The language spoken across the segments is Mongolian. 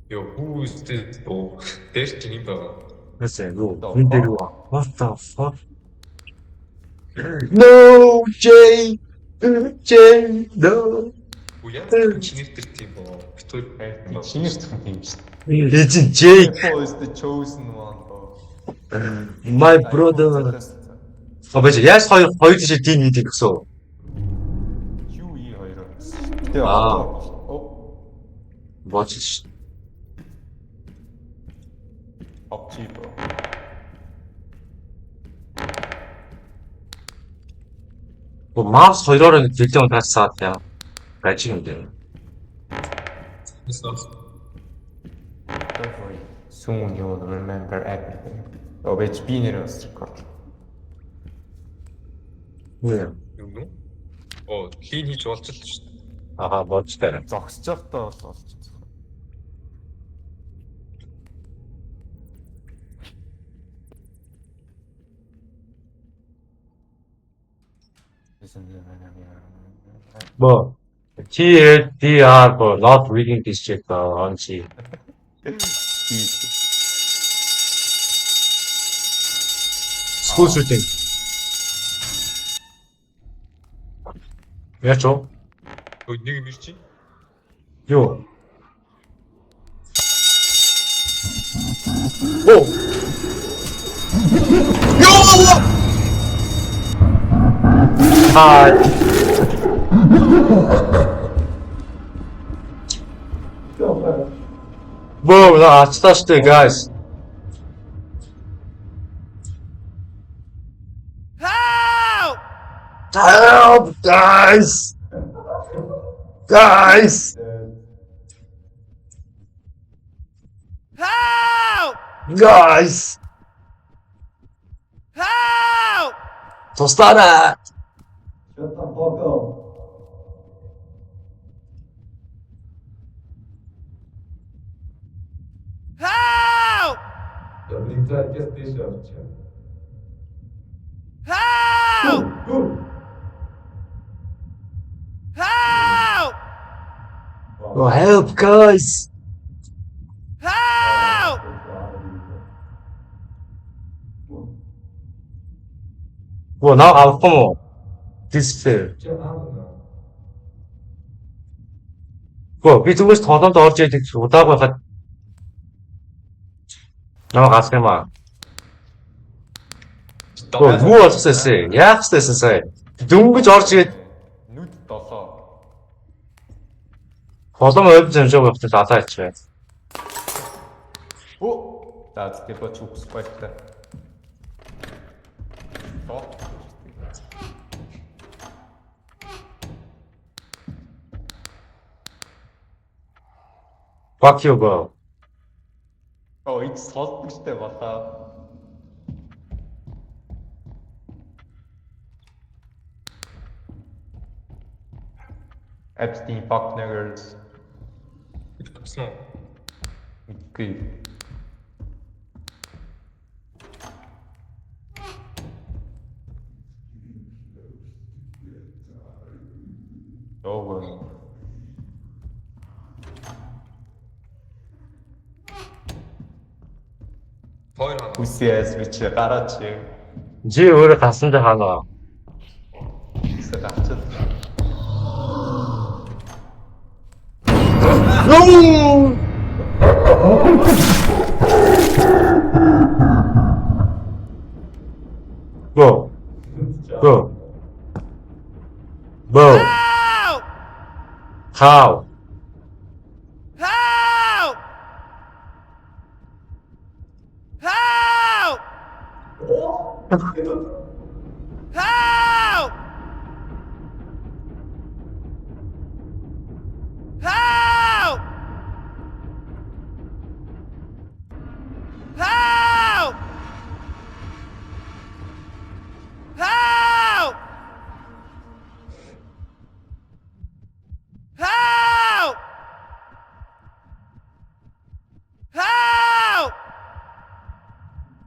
Yo, who is this? Oh, there's Geneva. 글쎄, 문 데려와. What the fuck? No, Jay! Jay, no! Яа, чиний тэр тийм боо. Битүүр хайртай. Чинэрсэн тийм шүү Legend Jay! Paul is the chosen one. My brother! байж яаж хоёр тийш тийм хийдэг гэсэн. QE2-оор. Watch it. Optivo. Mars 2-оор дэлгэн тасаад яа. Гажиг юм дээ. Soon you will remember everything. Байж би нэрээс рекорд. Нэ. Юу нүү? Оо, лин хийж болж л шүү дээ. Ага, болж таараа. Зогсож байхдаа бол болж. Бо TLDR for not reading this check on C. School shooting. Яач вэ? Өө нэг юм чи? Юу? Оо! Ёо! Hi. Whoa, that's the guys. Help! Help, guys! Guys! Help! Guys! Help! Tostana! Shut the fuck up. Help! Help! Help! Oh, help, guys! Help! Well, now I'll come on. This fair. Well, би зүгээс тоглоомд орж идэг удааг байхад намайг гасах юм аа. Юу болчихсон? Яах гэсэн сая? Дөнгөж орж ирээд Нүд 7. холон ойд замжаа байхдаа далаа ичвэ. Оо, that's the but you expect that. Fuck you, bro. Oh, it's hot штэ бата. Epstein fuck niggers. Тэгсэн үү? Үгүй. Ого. Хоёр хана. Үсээс би чи гараач. Жи өөрөө гасандаа хаана. Үсээ гарчаад. No! Go. Go. Go. Help! How? Help! Help! Help! Help! Help! Help! Help! Help!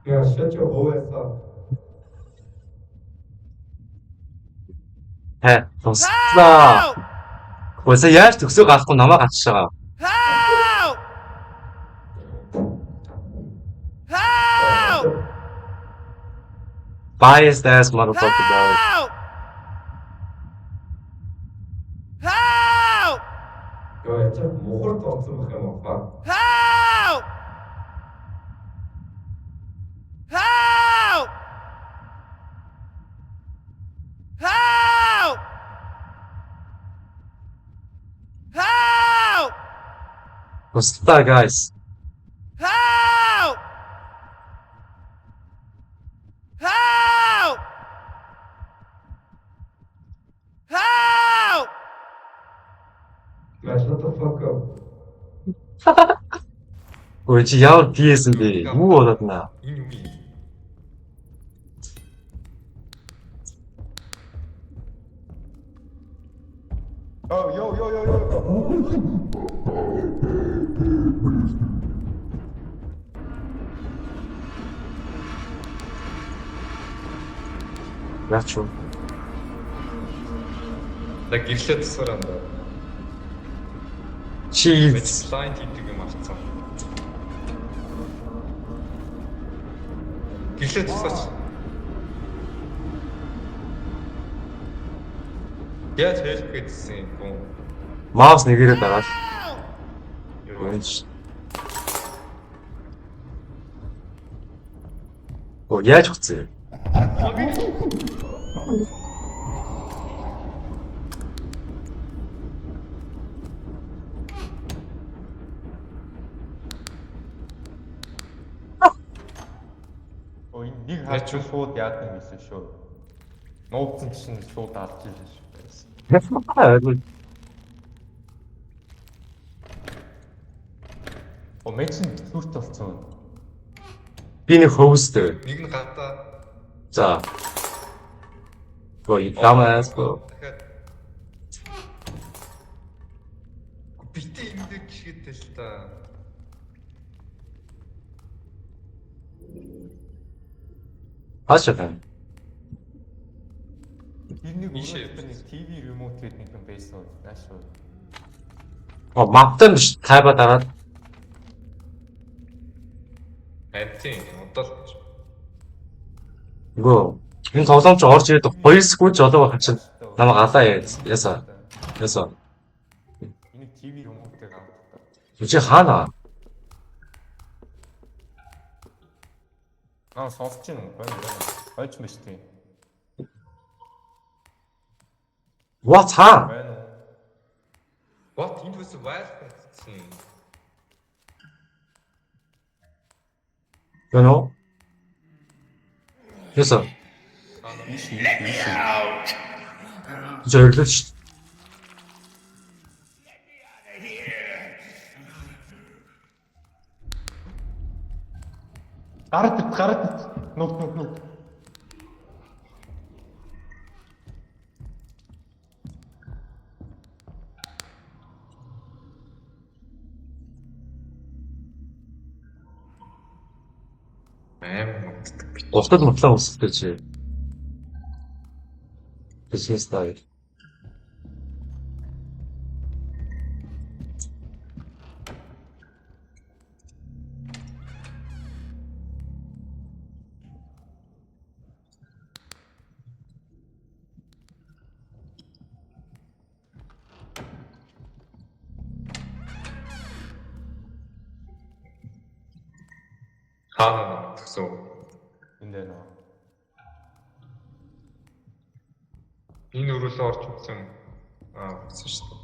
Yeah, shut your whole ass up. Хэ, туслаа. Уусаа яаж төгсөө гарахгүй намайг гацж байгаа. Help! Biased ass motherfucker dog. Help! Help! 야, 진짜 먹을 거 없으면 그냥 먹봐. Help! Help! Help! Help! What's that, guys? Help! Help! Help! 야, shut the fuck up. 왠지 야울 BS인데 누구 얻었나? 이놈이. 야초. 나 гэрлээ тусараад. Cheese. Slide хийдэг юм авцсан. Гэрлээ тусаач. Яаж хэлэх гэсэн юм бэ? Маус нэгээрээ дараал. 왠지. яаж хуцсан? Нэг хаач шууд яадаг юм байсан шүү. Нууцсан чинь шууд алж ирсэн шүү. Мэчин зүрт болсон. Би нэг host. Нэг нь гадаа. За. Гой дамаас го. Битээ имдэг гişгэдтэй л та. Хашаа. Нэг TV remote гэдэг нэг юм байсан. Наашгүй. Маптан биш тайба дараад. Эцэг удаа. Гөө. Энэ тоглоомч орж ирээд 2 секунд жолоо хачин намайг алаа ясаа. Ясаа. Энэ TV remote-ыг авдаг. Чи хаана? Сонсож байна уу? Ойч мэт тийм. What ha? Байна уу? What энэ was wild гэсэн. Гэнэ? Ясаа. Зөвлөж. Гард. Нут. Устдад мотлаа устай чи. Бизнес стайл. Хаана гэсэн. Энд нөө. Энэ өрөөлөө орж үзсэн. Үзсэн шүү дээ.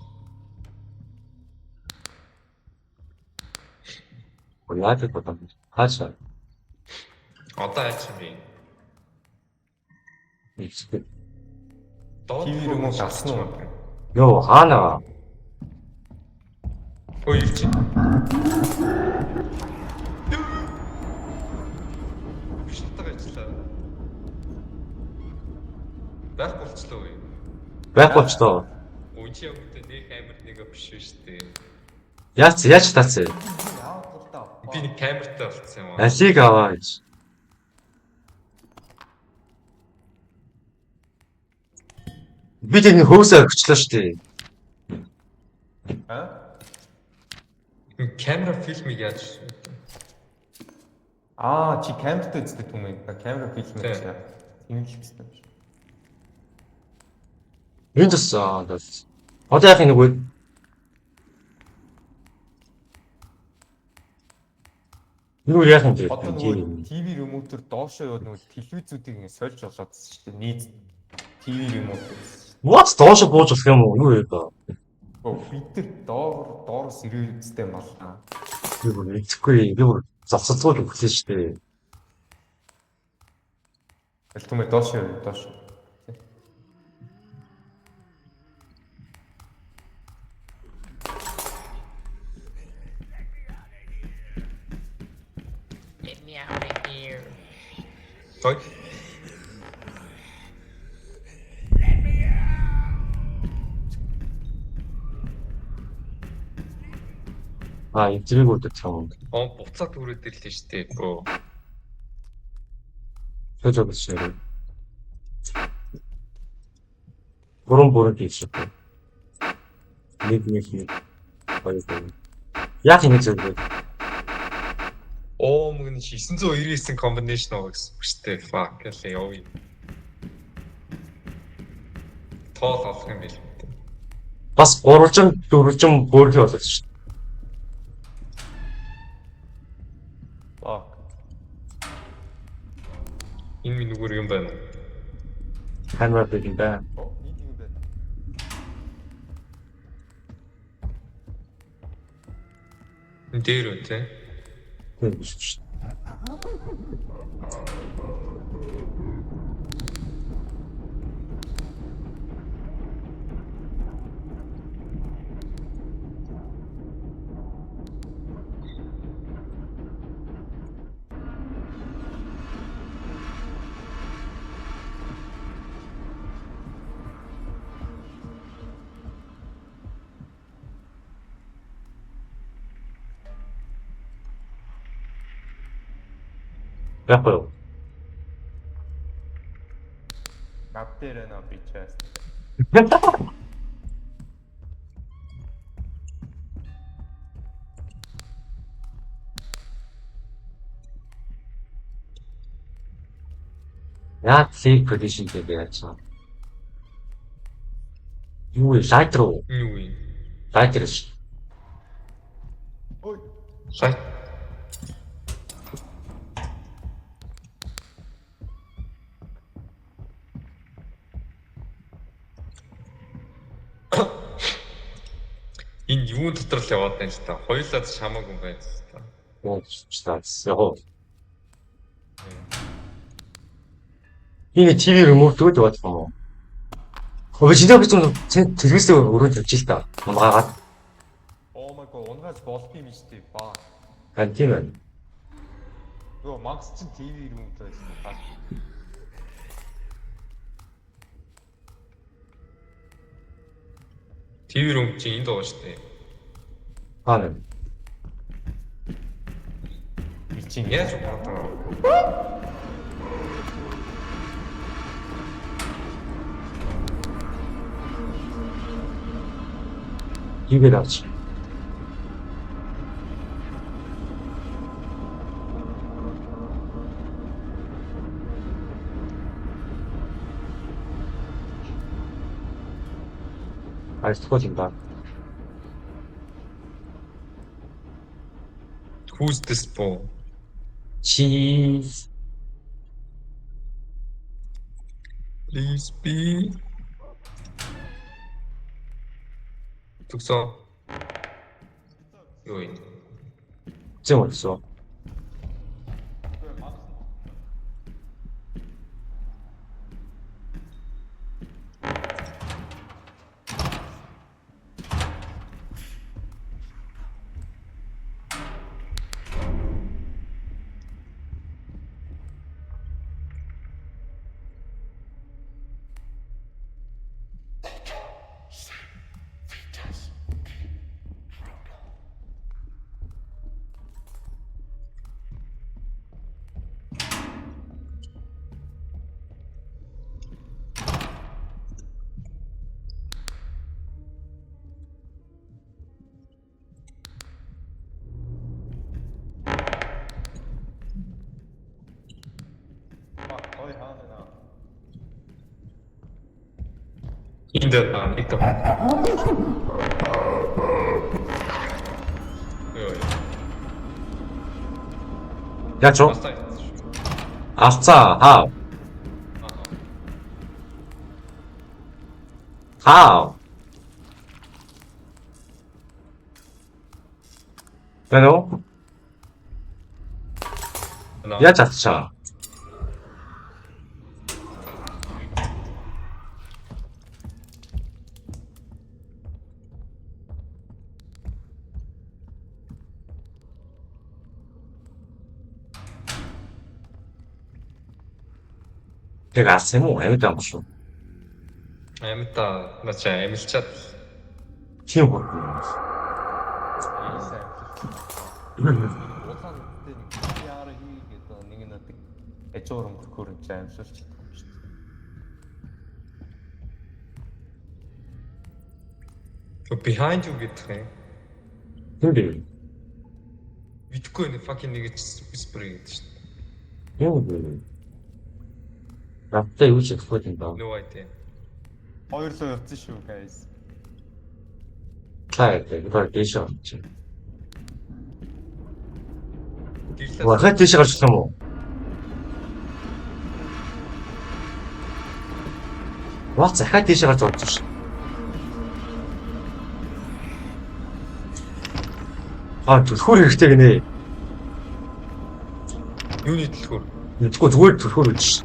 Яагаад бодсон? Хаашаа? Одоо яаж юм бэ? TV remote авсан уу? Йоо, хаана? Ой чи. Байх болчлоо уу? Байх болчлоо. Өө чи явагдаа нэг камер нэг биш шүү дээ. Яаж таацсан? Би нэг камертай болцсон юм аа. Алиг аваа гэж. Би тэр нэг хөөсөө өгчлөө шүү дээ. Камера фильмийг яаж Чи камертай үздэг юм ээ. Камера фильм Тийм. хийлээ. Тэмүүлэх гэсэн юм шиг. Энэ тусаа одоо яах нэг вэ? Юу яах юм бэ? Одоо нөгөө ТV ремотор доошоо яваад нөгөө телевизүүдийг ингэ сольж болоодсэн шүү дээ. Нийт ТV ремотор. What доош бууж болох юм уу? Юу вэ даа? Бид нар доороос ирээ үстэй малнаа. Би бүр мэдхгүй. Би бүр зогсоцгол өгсөн шүү дээ. Элтүмэ доошоо яваа доошоо. Get me out of here. Той. Эцэг үүдэг чам. Буцаад түрээд ирлээ штэ бро. Тэжээ бишээ. Бүрэн тийш. Нэг. Баярлалаа. Яах юм бэ? Мөн 999 комбинашн байгаа гэсэн үг штэ. Fuck гэлээ явъя. Тоол олох юм бэл. Бас 300 400 бүрхий болоод шүү. Энэ минь нүгөр юм байна. Ханвар гэдэг юм байна. Нийт юм байна. Энэ дээр үү те? Тийм шүү. Яахгүй юу? Над дээр нэ бичээс. Яа sleep position гэдэг яачаа. Юу вэ? Light руу. Юу юм? Light руу. Ой. Сай. Энэ юун дотор л яваад байна л та. Хоёулаа ч хамаагүй юм байна л та. Яг. Энэ TV remote өгөөд яваад байгаа юм уу? Өчигдөр би телевизээр өрөөнд явж л та. Мамгаагаад. Oh my god, унгаж болт юм штий баа. Хан тийм байна. Йоо, Макс чин ТV рүү байсан ба. TV рум чи энд байгаа шүү дээ. Хаана? Би чин Яаж бодоо? Ивэл авч. Айстгүй юм ба. Who's this ball? Cheese. Please be. Tukso. Юу юм? Зэн болсон. Энд нэг тав. Ой. Яаж вэ? Бастай. Авцаа, хаа. Хаа. Бэнэ? Яаж авчаа? 내가 아세모 애매도 안 봤어. Аймта нача амилчаад Тийм бол. Ий сайн. Улаан дээр нэг PR хийгээд нэг нэг эжуурам хөрөнд аимширч чадсан юм шүү дээ. behind you гэдэг юм. 근데 Видгүй нэг fucking нэг whisper гэдэг шүү дээ. юм 나한테 유지 exploding No idea. Хоёрлоо явцсан шүү guys. 차에 이걸 대셔. Гэрлээ. 와, 그 대셔 가지고 뭐. 와, захаа 대셔 가지고 왔지. 아, 저 소리 그때 그네. Юуны төлхөр. 이거 누굴 소리 치.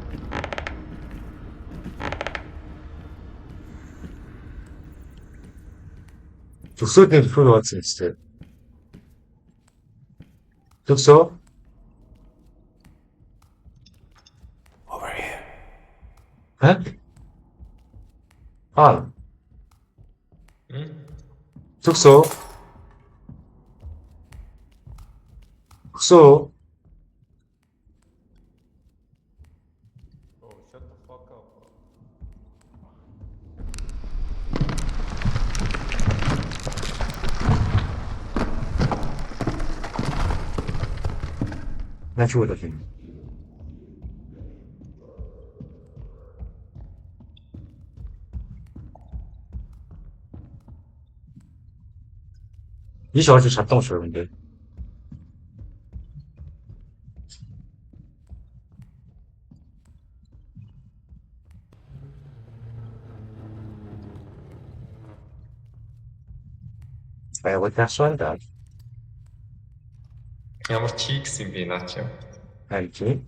독서된 소리 왔지, 진짜. 독서? Over here. 에? 아, М? 독서. 독서. Oh, shut the fuck up. 나 죽어다, 지금. 이小时 잡동 쳐, 근데. 아, 이거 다 쏜다. Ямар чи гэсэн би наач юм. 알지?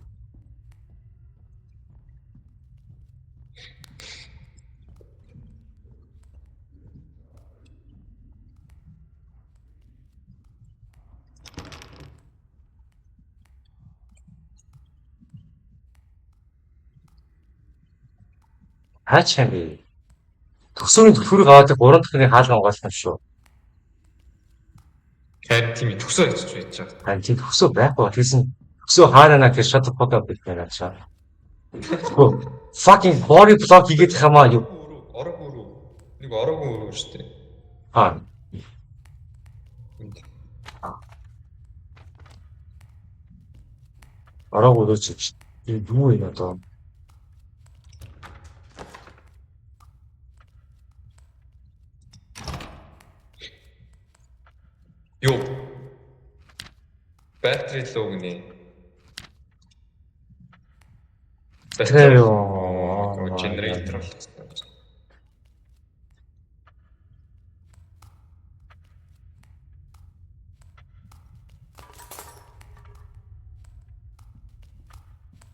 하체미. 독성이 독수리 가가지고 그런 특징이 가져간 것 같았어. Харин тийм төгсөө хийж байж байгаа. 아니, 지금 독소 매고 대신 독소 하나나 그 셔터 퍼다 뺐잖아, 참. 그 fucking body block 이게 잠깐만 요. Орог өрөө. Нэг орог өрөө шүү дээ. 아, Энд. 뭐라고 그러지? 이 누구 있나 또? Юу? Battery low гинэ. 그래요. Generator л гэсэн.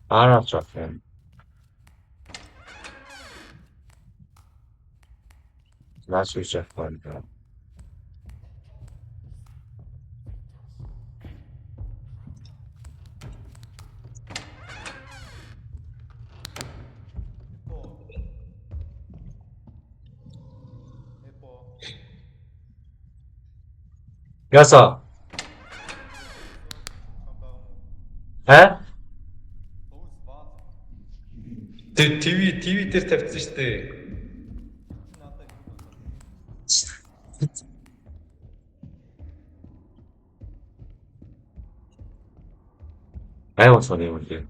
알았죠. 나수 있을 거니까. 여섯. 에? TV дээр тавьчихсан шүү дээ. 아이고, 소리, 우리.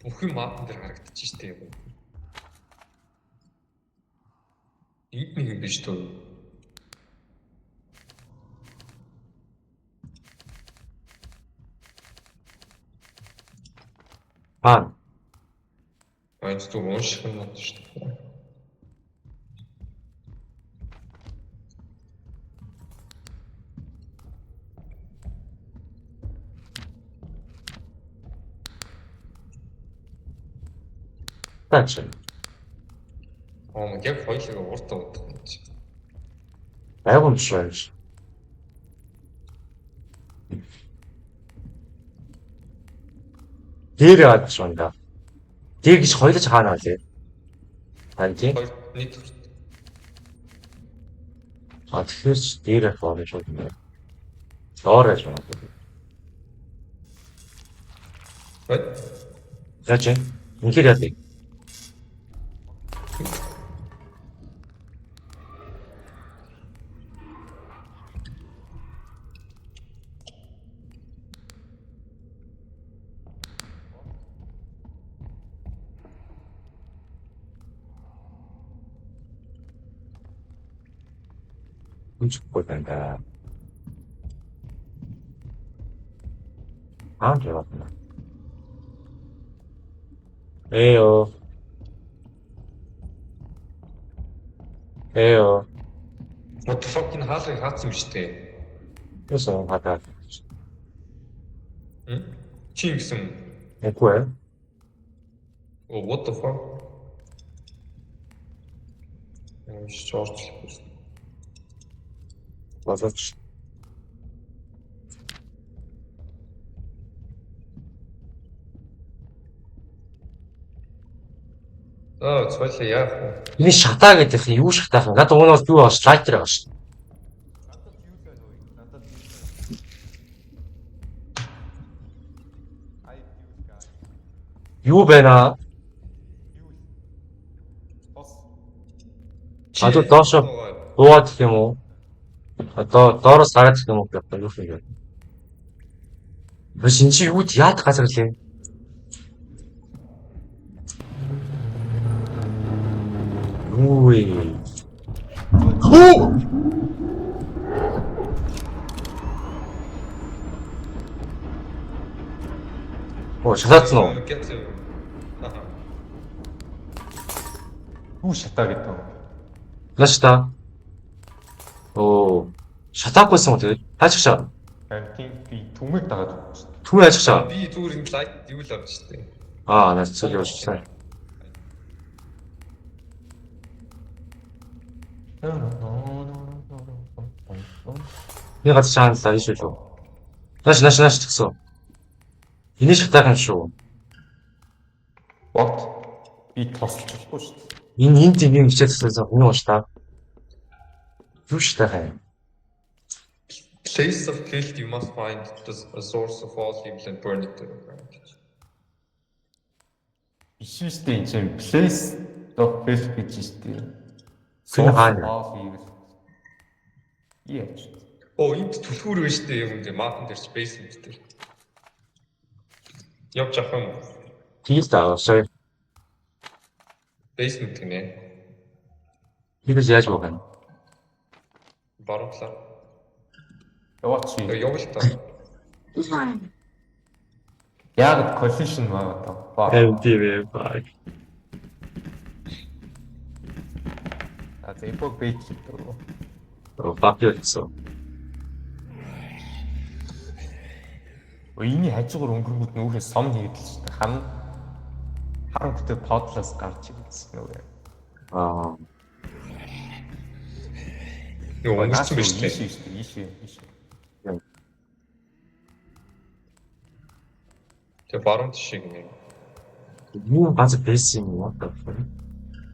Бүх юм маапн дээр харагдчих штэ юм. Энд нэг юм биш төө. Аа. Энд туу ууших юм байна штэ. Таач. Яг хоёулаа уртаа удах юм чи. Айгуун биш. Дээр яваад шунда. Дээр гэж хоёлож хаана вэ? Анти. Хоёр нийт А тэгэхээр ч дээр явах юм шүү дээ. Доорож байна. What? Яач? Үнхээр яа. Үнэхгүй байна. Яа. Эё. What the fuck энэ хаалгыг хаацсан биш үү? Яасан хатаа. Чи ингэсэн. Эгүй. Oh, what the fuck? Шорч. Базач. Цойлоо яах вэ? Энэ шатаа гэдэг юм юу шатаах юм? Надад уунаас юу бас лайтер байгаа шүү. Надад юу л байна вэ? Надад юу л байна? I use guy. Юу байна? Юу? Бос. Одоо доошо буугаад гэх юм уу? Одоо доороос гараад гэх юм уу? Одоо юу юм бэ? Бас энэ чи юу яад газар лээ? Юу вэ? Оо, шатаацсан уу? Юу шатаа гэдэг вэ? Лашта. Оо, шатаахгүйсэн үү тэгээд? Таачгашаа. Харин тийм би түмэг дагаад өгсөн шүү дээ. Түмэн ажигшаа. Би зүгээр энэ лайт юу л авч штэ. Аа, наас цог явуулсан. Би гад шаанлаа иш үү? Наш гэсэн. Энэ шатаах юм шүү. What? Би тосч болохгүй шүү дээ. Энэ тийм хичээлсэн хүн ууштай. Юу шатаах юм? Place of guilt you must find a source of all evil and burn it to the ground. Биш шүү дээ энэ чинь place of guilt гэж шүү дээ. Син хаана? Яаж? Оо, энд түлхүүр байна штэ юм дээ. Маапн дээр ч basement дээр. Явж авах юм. Тийс таа, sorry. Basement гинэ. Бидээс яаж байгаа юм? Баруун талаар. Яваач. Явал та. Яг collision байгаа даа. MTV баг. А зэпог бейт гэдэг. Оо, багьяасан. Өйний хажуугаар өнгөрөнгөд нүүрээ сом хийдэл шүү дээ. Харан бүтээ подлоос гарч ирсэн нүрээ. Аа. Юу өнгөрсөн биш үү? Ийш. Тэгээ баруун тишээ гинэ. Юу газар байсан юм уу?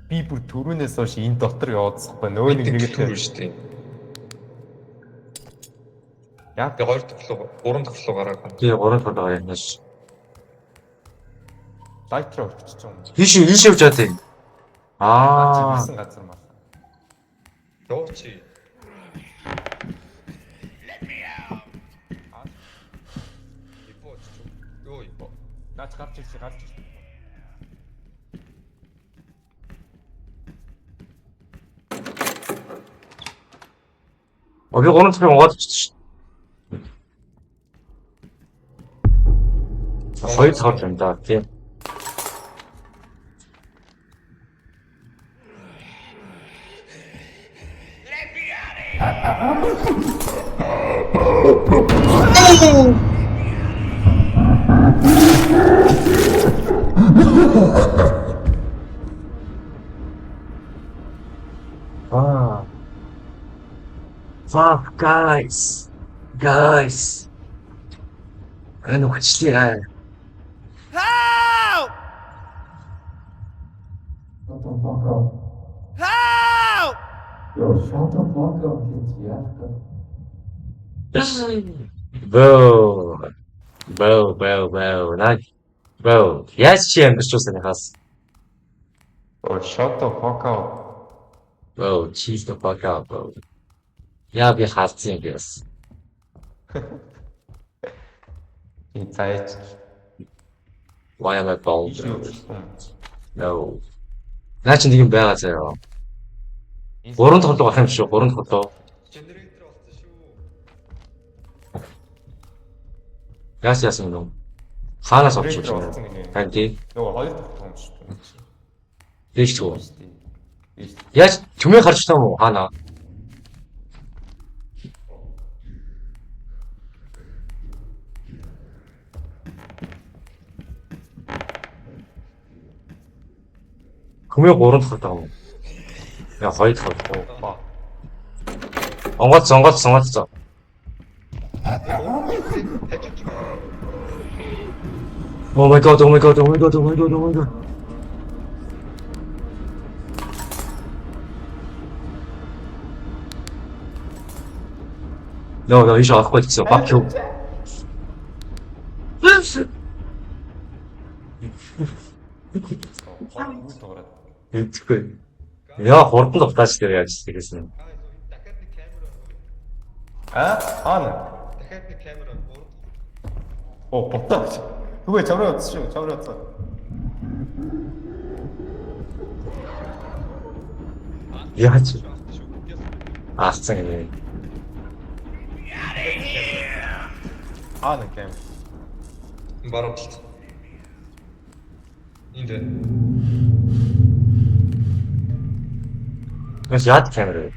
Би бүр түрүүнээс хойш энэ дотор яваадсахгүй нөө нэг Нэг нэгээр түр штэ. яг Тэгээ хоёр дахь руу, гурван дахь руу гараад байна. Тэгээ 3 дахь байгаа юм яаш. лайтроо өччих юм. Ийш явж байгаа юм. Аа. Чигсэн газар маа. Явууч. Ипоч. Юу ипо. Наач гарч ирсэн. Би 3 дахь онгоод очсон шүү. Хоёр цаар юм да тийм. Ah. Fuck, guys. Guys. Ano kasi yan? Help! Shut the fuck up. Help! Yo, shut the fuck up, Kitty. Bro. Bro. Яаж чи ингэж чуусан хас? Oh, shut the fuck up. Bro, cheese the fuck out, bro. Яа би хаалцсан юм бис. Би цааш Why am I bald? ийш явчихсан. No. Наа чи нэг юм байгаа заяа. 3 тоглоо байх юм шүү. 3 тоглоо. Generator болсон шүү. Яасан юм. Хаанаас авчих юм. болсон гинэ. Тань тий. Нөгөө хоёр дахь том шүү дээ. Дээш тгөө. Ийш. Яаж төмөө харж таа мó хаана? Төмөө 3 дахь таа мó. Яа 2 дахь таа. Онгоц. Oh my god. No, 이거 아까 있어. 막혀. Үгүй тоглоод. Эцгүй. Яа хурдан тогтаач дээр яаж тэгсэн. Дахиад нэг камера. Аана. Дахиад нэг камера 3 дахь. Оо, ботооч. Түгээ чамраа утсан шүү. Чамраа утсан. Яаж аацсан юм. Аана гэм. Баруун талд. Энд. Бас яад камера.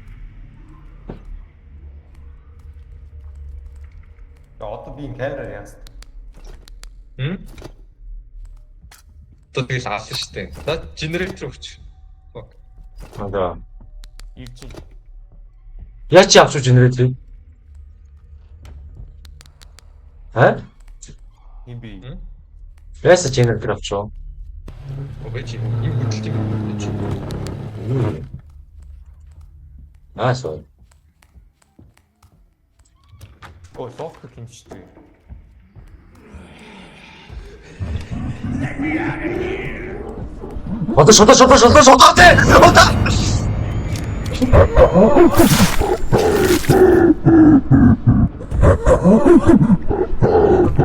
Одоо би энэ камераар яасан. Тэгэл алсан шүү дээ. Наа generator өгч. Fuck. Аа. Ивч. Яаж чи авч генератор? Ха? Хин би. Яасан генератор авчоо? Овеч юм хөдөлт юм. Наасоо. Оо, софт хэмжтэй. шотоо дээ.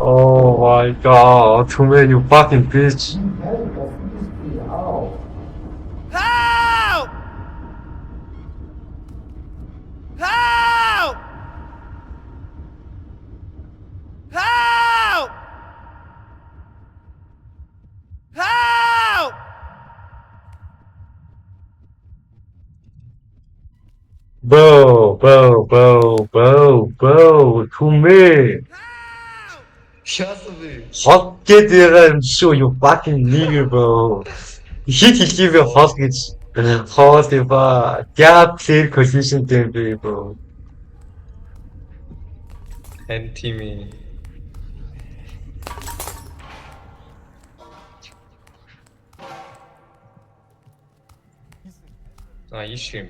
Oh my god, too many fucking bitch. Help! Help! Help! Help! Bro, too many. Шаасан би. Хол гээд байгаа юм шүү, you fucking nigger bro. Хит хэлхий би хол гэж. Хол ба gap clear collision дээр би bro. Anti-me. Ийш юм.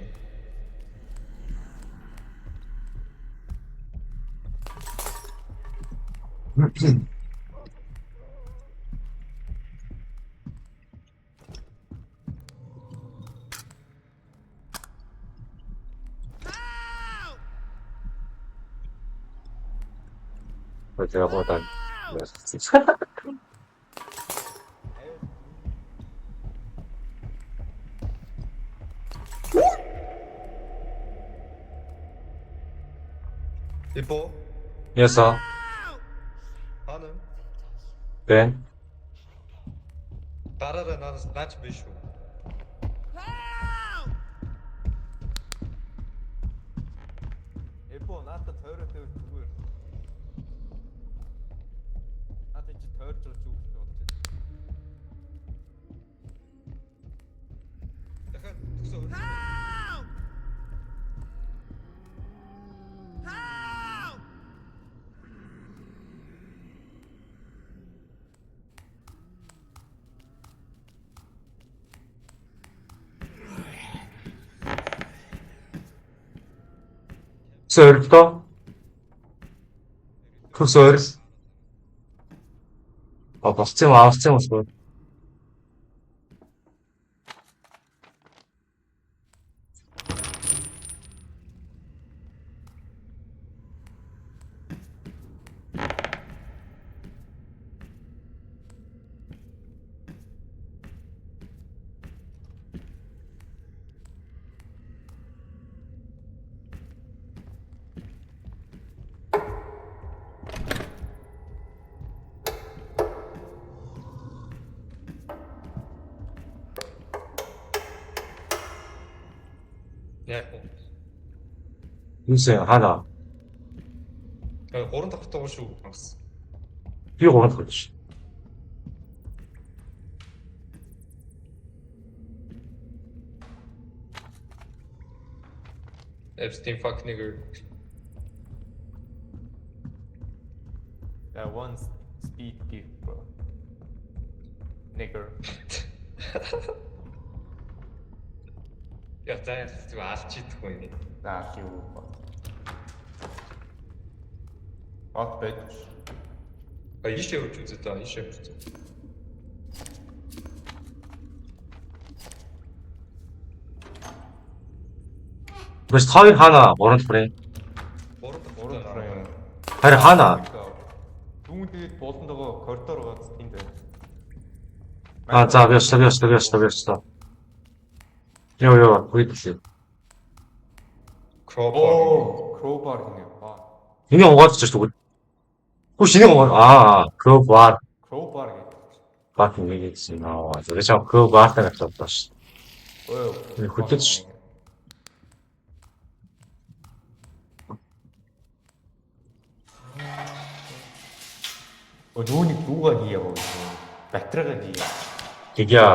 제가 보다 Hippo. Ясаа. Хана. Бэн. Дараараа наач биш үү? Эбо надад тойроо тойр зүгээр. Надад чи тойрж байгаа зүг гэж бодож байна. Дахиад төсөө хөрч. Сөрөлтөө. Төсөөр. Болцсон авсан юм. Яг. Юусэн хана. Гурван давхртай уу шүү. Бас. Би гурав гэж. Epstein fuck nigger. That one speed gift, bro. Nigger. Я заяа зүг алч идэх юм. Наа юу ба. Ат бэж. Ийшээ үрж үзээ та. Ийшээ үрж үзээ. Бас хоёр хана гурав хүрээ. Гурван Уран давхртай. юм. Харин хана. Түүн тэгээд болондоо коридор байгаа тэнд байна. За би ястаа. Ёо, үгүй. Crowbar. Crowbar гинэ. Ба. Энийг угаалж ч үгүй. Хөө шинийг угаа. Crowbar. Crowbar гэдэг. Бат нэг гэсэн аа. Тэр чинь crowbar-тай гэдэг байна шүү. Ой. Хөтлөж ш. Нүүнийг дуугаа хийяав. Батарейгаа хийяав. Тэгье.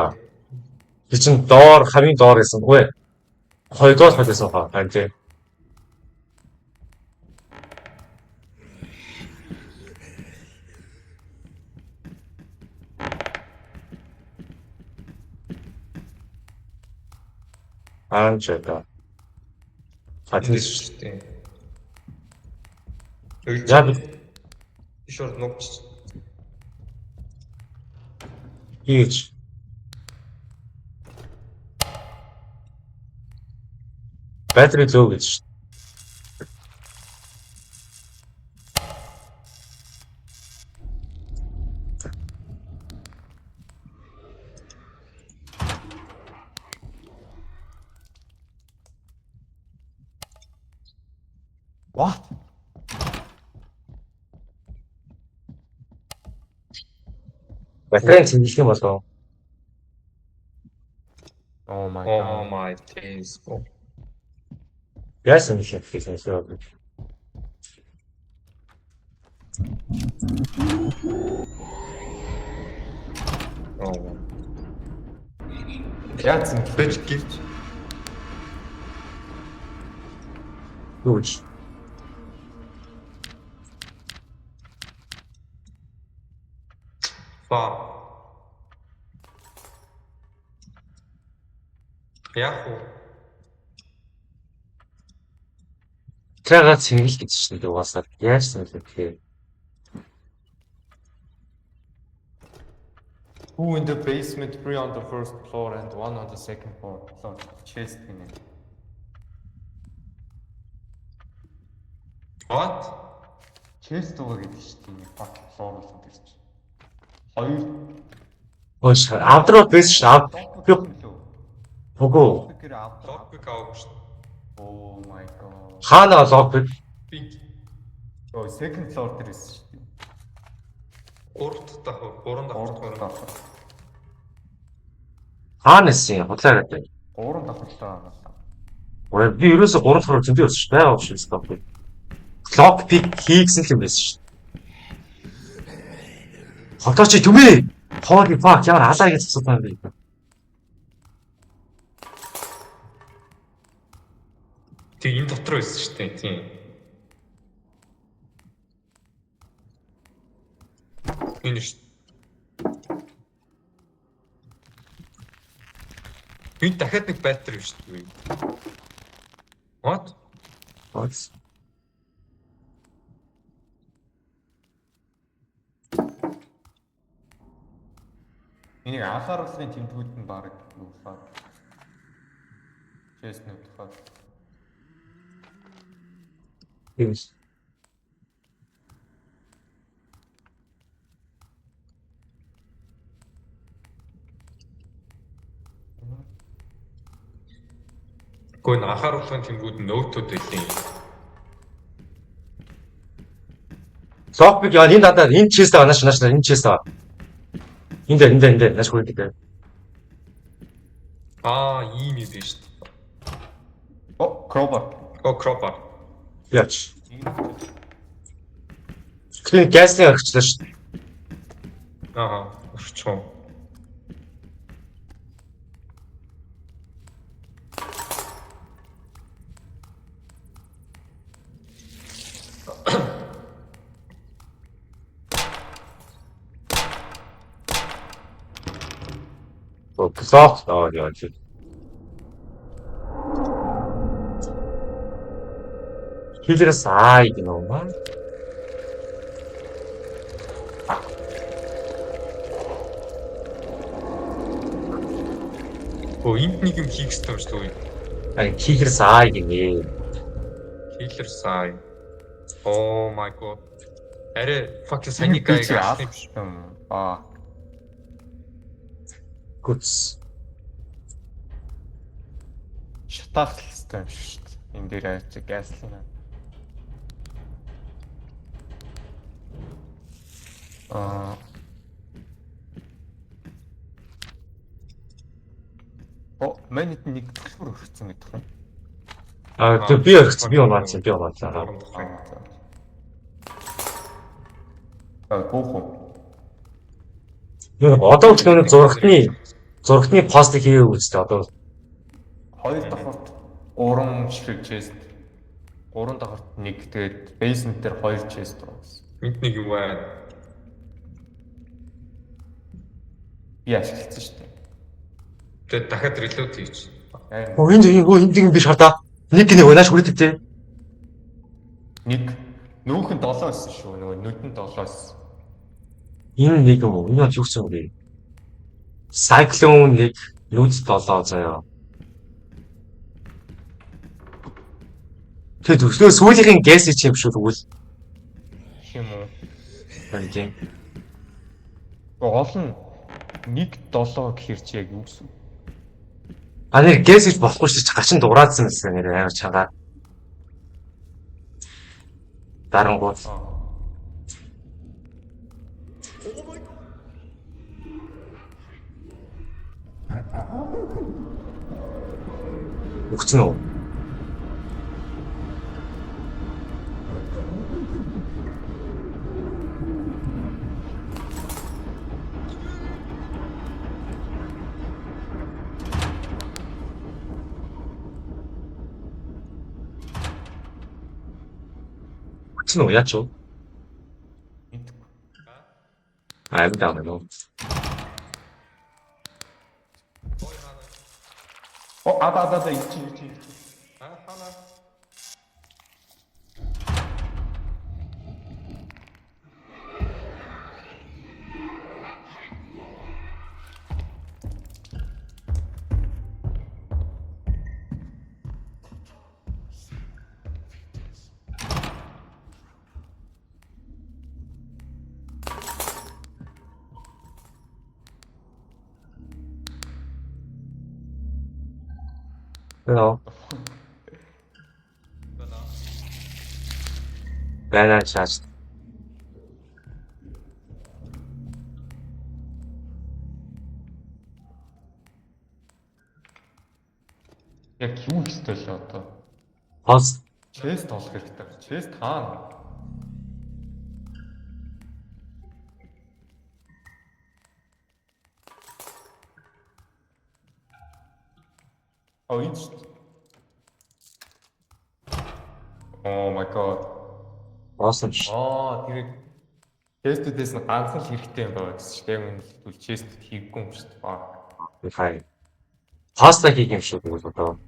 Тэр чинь доор хамгийн доор гэсэн үгүй. Хоёрдугаар хойдсон хаа. Харин тийм. Анчета. Хатин шүү дээ. яа би Ишор ногч. хийж Battery low гэж. What? Батарей цэвэрлэх юм болов. Oh my Oh god. my days. Яасан юм шиг хийсэн шүү. Oh. Яатсан Бэж гівч. Юуч. Фа. Яг уу. Тэрага цэвэрлэх гэж шүү дээ угаасаа. Яасан юм бэ? Who in the basement, 3 on the first floor and 1 on the second floor. Chest гинэ. What? Chest байгаа гэдэг шүү дээ. Fuck floor болсон гэж. Хоёр Өөш авдрууд байсан шүү. Үгүй. Логбик авах шүү. Oh my god. Хаана логбик? Пинк. Өө second floor дээр байсан шүү дээ. 3 дахь 3 дахь Хаанаас юм худлаа гэдэг. 3 давхарлаа байгаа. Ой би ерөөсө 3 дахь зөндөө өсч байгаа шүү дээ. Clock pick хийгсэн юм байсан шүү. Хотоо чи түмээ. Holy fuck ямар алаа гэж асуудсан юм бэ? Тэг энэ дотор байсан шүү дээ. Тийм. Энэ шүү. Энэ дахиад нэг байтер шүү дээ. What? What? Энийг анхааруулгын тэмдгүүд нь баг юу фаа. Честнүүд фаа. Yes. Гүн анхааруулгын тэмдгүүд нь нөтүүд байлээ. Clock pick яа энэ дандаа энэ чест байгаа нааш энэ чест байгаа. Энд нааш хөрөг гэдэг. Ийм юм биш. О, crowbar. Crowbar. Яач. Клин газны орчлоо шүү дээ. Орчоо. Clock яа. Хилэрс гэнэ уу? Энд нэг юм хийх ёстой юм шүү дээ. Хилэрс гэнэ. Killer Sai. Oh my god. Арай fucking саний гай гаш юм биш. Гүц. Шатаах хэрэгтэй юм шүү дээ. Энд дээр авч газлна. Манайд нэг төлбөр өгсөн гэдэг юм. Тэг би өгсөн би унаацсан. Гоохоо. Одоо үтгэн зурагтны постыг хийгээв үстэй одоо. 2 давхарт 3 ширхэг чест. 3 давхарт 1 тэгээд basement дээр 2 чест байсан. Энд нэг юм байна. Би ашигласан шүү дээ. Тэгээд дахиад reload хийч. Энд би шартаа. Нэг гинэ нааш хүрээд тээ. Нэг нүүх нь 7 байсан шүү. Нөгөө нүдэн 7 байсан. Энэ нэг юм уу? Энэ юу гэсэн бэ? Cyclone нэг нүд 7 заяа. Тэг төслөө сүүлийнхэн gas юм шүү тэгвэл. Тийм үү? Тийм. Гол нь 1-7 гэхэр чи яг юу гэсэн? Нэг gas гэж болохгүй шүү дээ. Гачин дураадсан гэсэн нэр амар чангаар. Дарангууд. Өгсөн үү? Өгсөн үү яач вэ? I'm down and out. Ичи. Хана. Hello. байна чаас. Яг юу хийстэй л одоо. Хос Чест олох хэрэгтэй. Чест хаана? Энэ шүү дээ. Oh my god. awesome ш. Тэр честүүдээс нь ганцхан л хэрэгтэй юм байна гэсэн чинь яг үнэлбэл чест хийггүй юм шүү дээ. Хай. Паста хийх юм шиг бол одоо.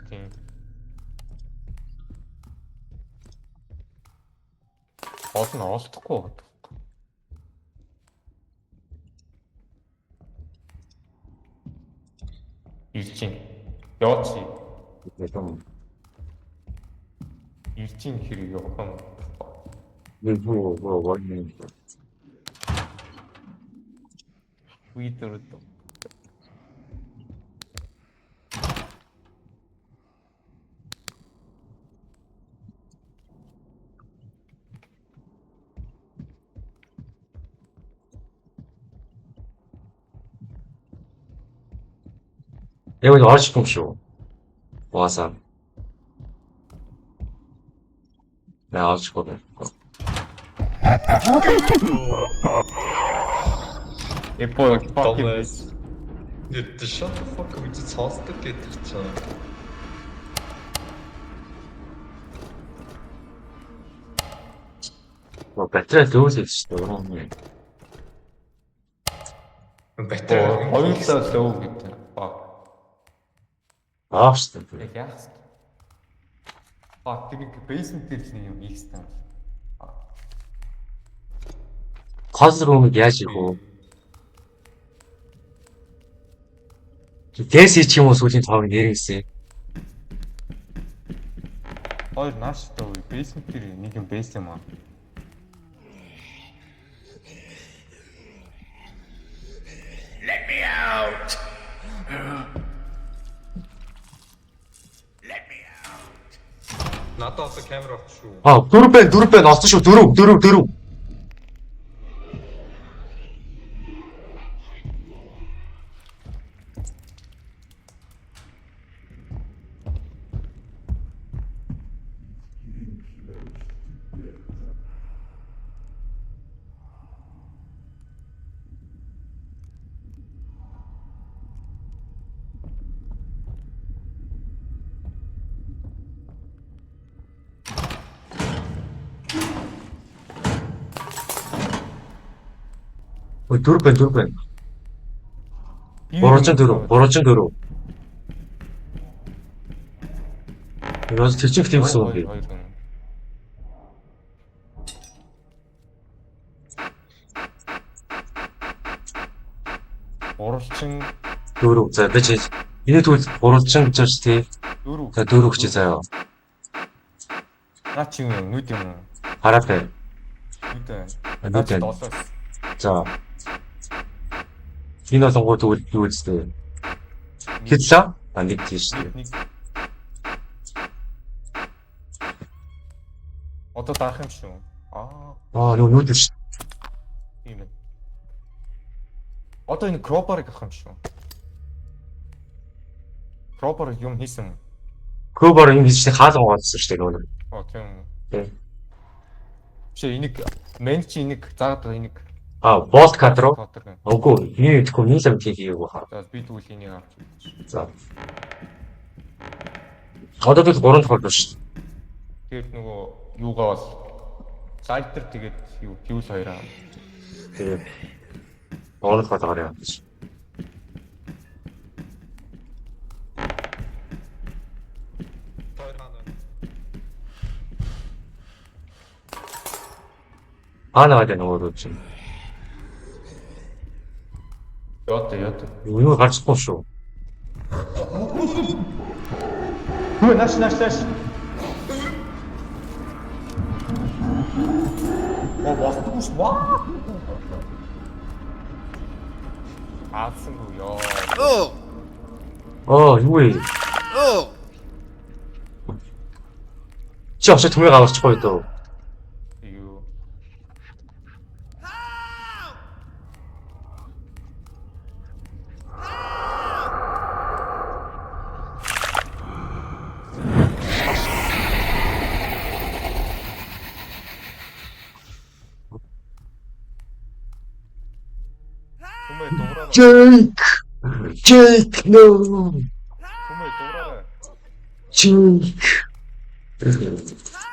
Тийм. Олон олдохгүй байна. Ирчин. Яоци. Нэгэн Ирчин хэрэг явах. юу войн. Үйдэрд. 여기 얼씨 pom쇼. 와서. 네, 얼씨거든. Эпо Dumbass. Нет, shut the fuck up, чи цоосдаг гэдэг чинь. 뭐 배틀에 들어오실 수도 있는데. Батар хоёулаа лөө гэдэг. 아, 진짜. Яг яах вэ? Тэр нэг бейсмент дээр л юм хийх юм. 컷으로는 야지고. 대시 치모 소진 다음에 내리겠어요. Хоёр нааш тоо бейсмент дээр нэг юм бейс юм аа. Let me out! Let me out! надаас камера авч шүү. 아, 두릅 넣었어, 쇼. 두릅. 두릅. 버러진 두릅. 여기서 대충 팀 쏘는데. Орчин 두릅. 자, 그치. 이네도 버러진 저스티. дөрөв. 자, 두릅 치세요. Наа чи юм нүд юм уу? 발 앞에. Нүд. нүд. Долоос. 자. 이너 정보도 누구지? 히트사? 안 히트시. Нэг. Одоо даах юм шүү. 아, 이거 누구지? Тийм ээ. Одоо энэ кропарыг авах юм шүү. Кропар юм хийсэн. 그거 바로 이미 진짜 가서 왔을 때 오늘. Тийм. 네. Чи энийг мен чи энийг заагаад байгаа энийг. 아, 버스 카드로? За 오고, 이 고민점 얘기하고 하. би тэгвэл энийг авч. 자. 어디도 모른 척 했어. Тэгээд нөгөө юугаа бол лайтер тэгээд юу фьюл хоёроо. 그 어느 거 그래야. Хоёр хаана. 하나가 되는 거로 좀. Яот. 이거 같이 뽑쇼. Хөө нааш. Босдгүй ш. Аасгүй ёо. Oh! 이거에 Oh! Чи очиж төмийг аварчихгүй дөө. Юу. Түмээ дуураарай. Jake, no. Түмээ дуураарай. Jake.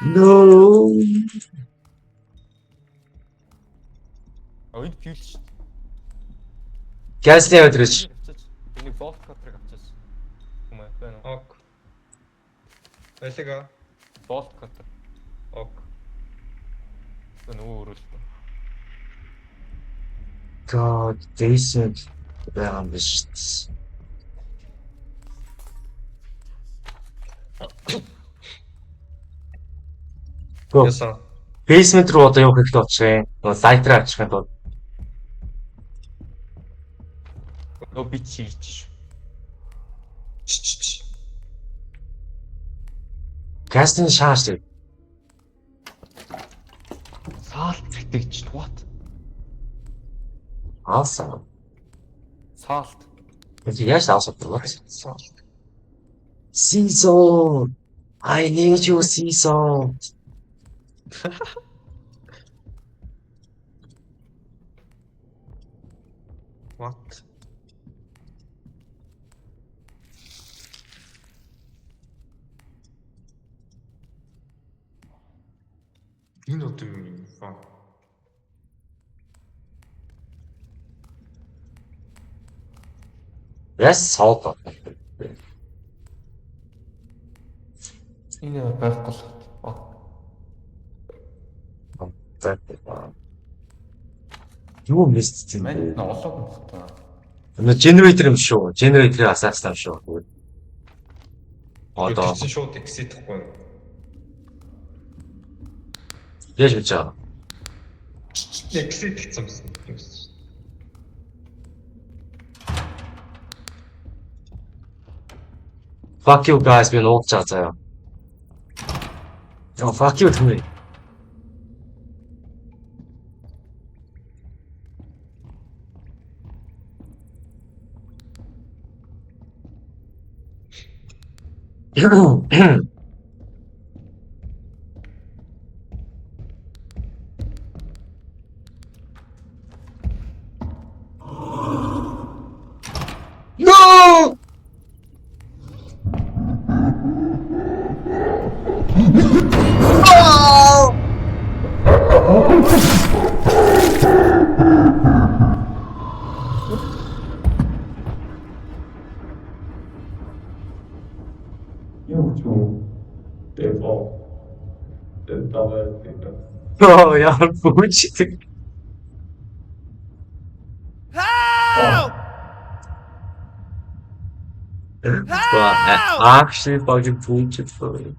No. Энд фьюл шүү дээ. Гаслын өдрөж. Энийг волт катрыг авчаас. Түмээ байна уу? Ок. Байлага. Волт катр. Ок. Энэ өөрөө шүү. God, decent. байгаа юм биш. Го. Ясан. Basement руу одоо явах хэрэгтэй болчихсон. Нөгөө light руу авчих юм бол. Нөө би чийж шүү. Гаслын шааш. Саалт зэтгч what? Awesome. Саалт. Яаж авсах вэ? Season. I need you, Season. What? Энэ өдөр юм ба. Yes, salt. Энэ байхгүй л. Юу мэдсэн Мань бэ? олоог юм байна. Энэ generator юм шүү. Generator-ийн асаасан юм шүү. Одоо Тэгсэн шууд exit-хгүй. яаж гэж байгаа? Exit гэсэн юм. Fuck you guys би нуугч байгаа заяа. Oh fuck you to me. No! No! Юу ч юм. Дэвоо. Дэвоо. Oh, яар бүчтэй. Actually fucking bullshit for it.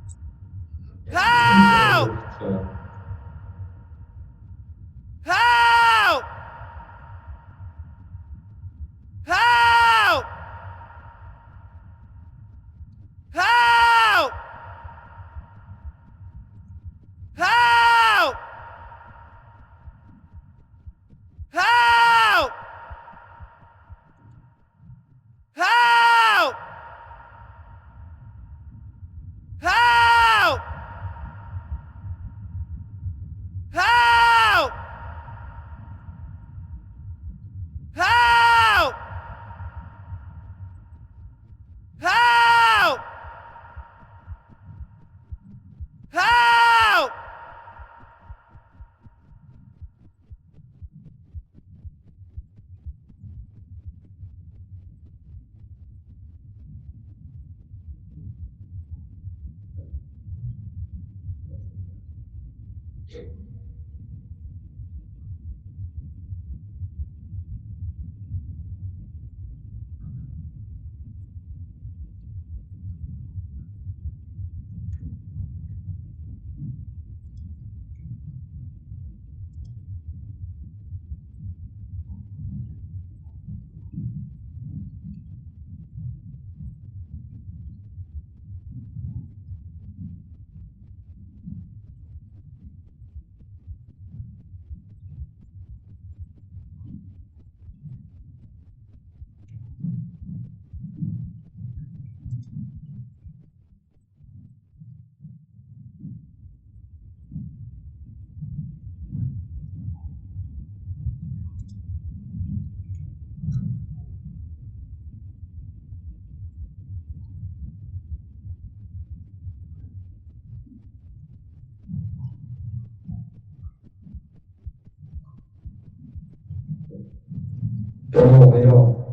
왜요?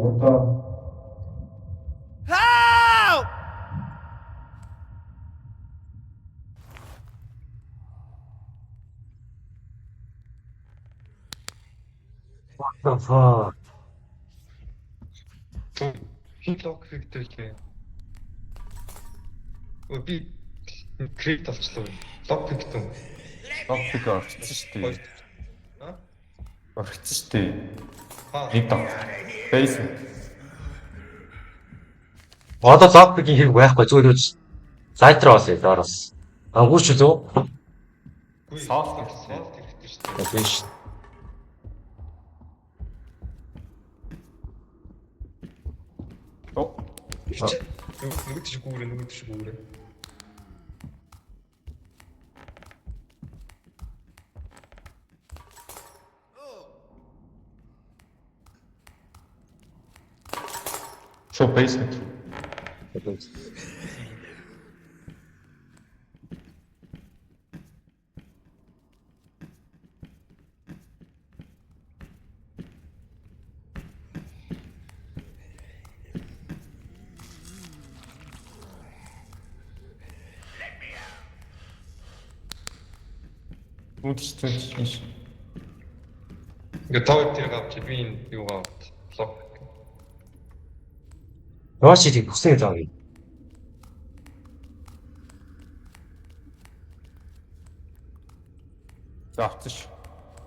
먹을까? What the fuck? Хилок хэрэгтэй. Би крипт авчлаа. Лок хийгдэн. Логик орчихсон шүү дээ. Аа? Орчихсон шүү дээ. Аа. Нэг дав. Бейс. Одоо локпикийн хэрэг байхгүй зүгээр үү? Сайтраа бас доороос. Ангууч үү? Софт хэрэгтэй шүү дээ. Биш. Оо. Нөгөө тийш гүүрээ. So basement. Үтч. Ингээ тоо тэр авч би энэ юугаа лок. Яаш тийм хүсэж байгаа юм.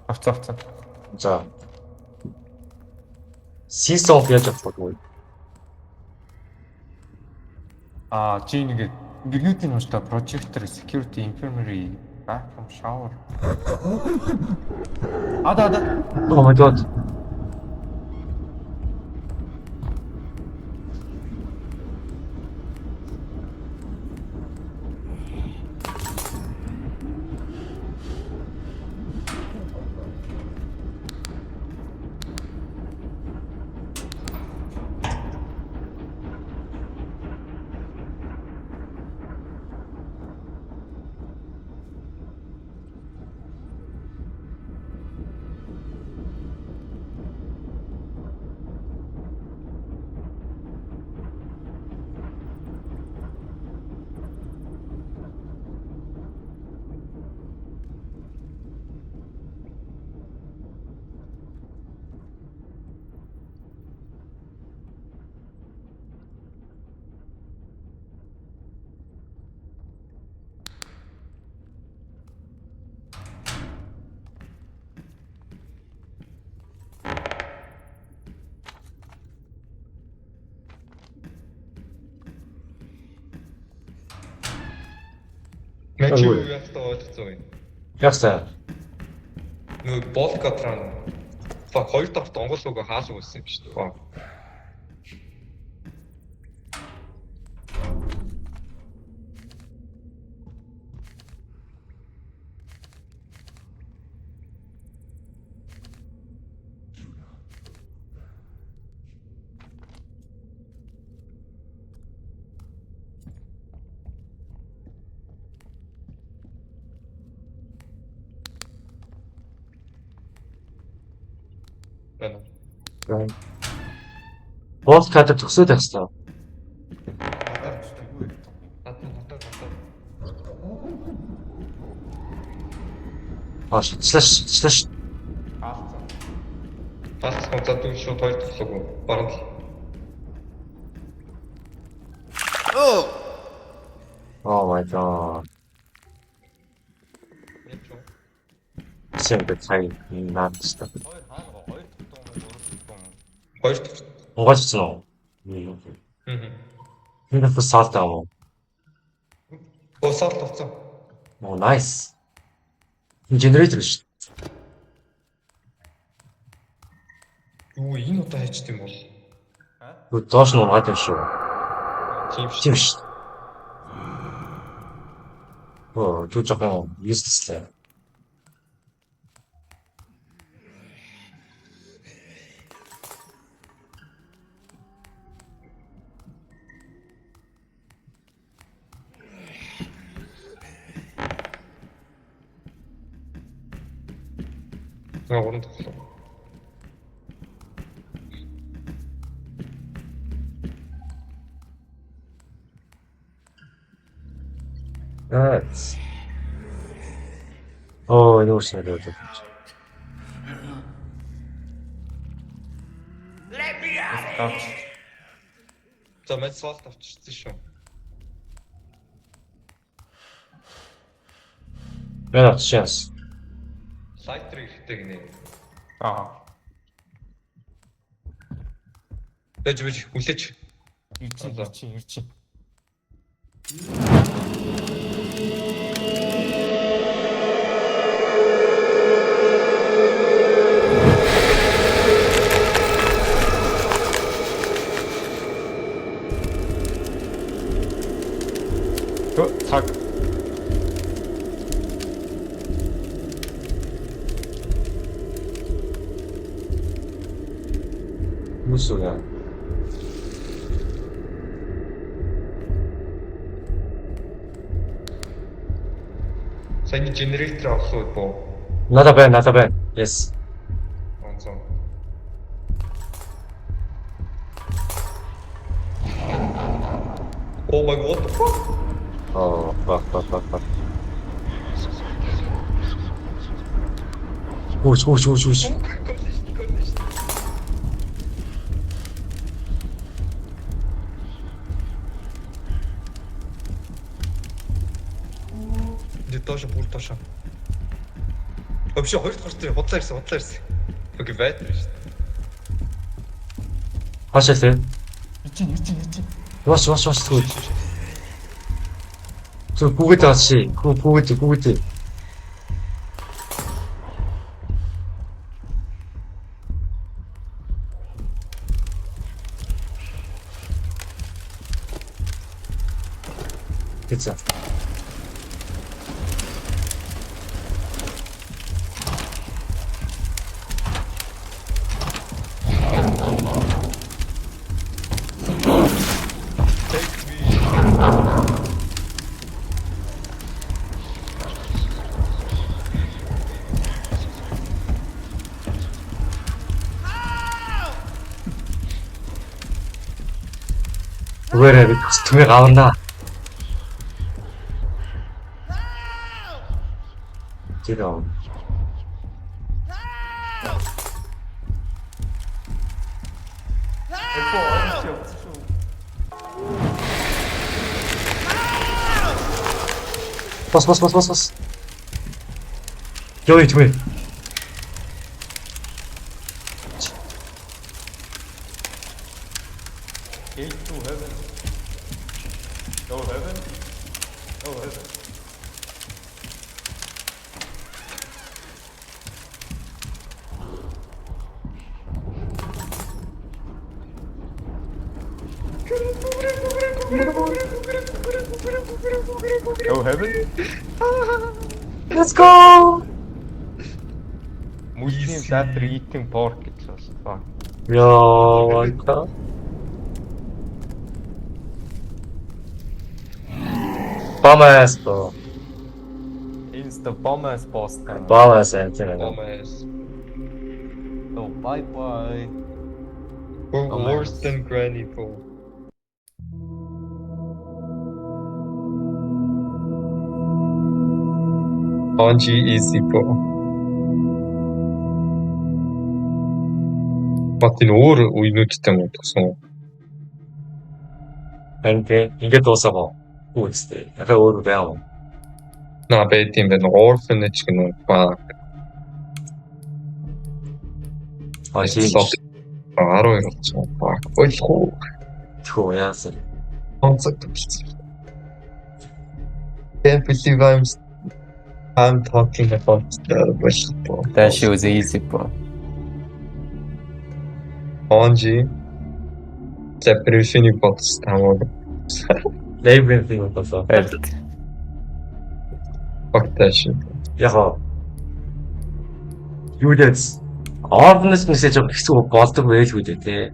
Авцсан. За. Сисов яаж авах вэ? Чи нэг гэргүүдийн ууштай projector, security, infirmary, bathroom, shower. Ада. Oh my god. Мэж юу яахтаа ойлгоцсон юм. Яасан. Нөгөө Болкатран хоёр дахь донгол луг хаалга байсан юм шүү дээ. Боос кадр төгсөөд байх хэрэгтэй. Шлаш. Хаалцсан задгүй шууд хоёр дахь луг баруун. Oh my god. Сэмбэ цай наадста. Хоёр дахь. Угаалцсан уу? Энэ фасалт аа. Босоор тавцсан. Oh nice. Генератор шүү. Юу энэ удаа хайчт юм бол? Юу доош нь унгаад юм шүү. Тийм шүү. Юу жоохон useless. Уран тоглоо. Nice. Oh, энэ үс надад. Let me out of Авч. here. За мэд солт авчирсан шүү. Яа, chance. Лайтер ихтэй гинэ. Аа. Бэж хүлээж. Ирчин. Цаг. 무슨야? Сайн генератор авах уу? Not bad. Yes. Онцон. Oh my god, what the fuck? Oh, fuck. 오씨. Иди тоже бүр тоошо. Вообще хоёр дахь төрөө бодлоо ирсэн. Окей, байтер шүү. 하셨어요? Ирчин. 왔어. 저 보겠다 같이. 그거 보겠지. 됐죠. 왜래? 등에 가온다. 지금. 버스. 여기 두 명. Gate to heaven. Go heaven. Go heaven. Let's go. Muslim after eating pork гэж байна. 야, 완다. Bamasto. It's the bomb ass boss time. Bamasto антенна. Dumbass. So bye. Worse than Granny Paul. Anji easy po. Бат энэ өөр үеүүдтэй юм утгасан. 근데 이게 또 써봐. үстэй. 약간 өөр байв. На байт юм байна. Orphanage гэнэ ба. 아, 진짜. 12 болсон. Баг. Ойлгүй. Тхөө яасан. Онцгой болсон. Can't believe I'm talking about the That shit was easy, bro. Anji. Separation box тамаг. 레이븐 봤어. Fuck that shit. яха. Юудэс. Орднес мессеж хэсэг болдог байлгүй дээ.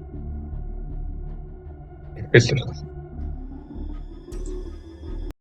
Хэлэх.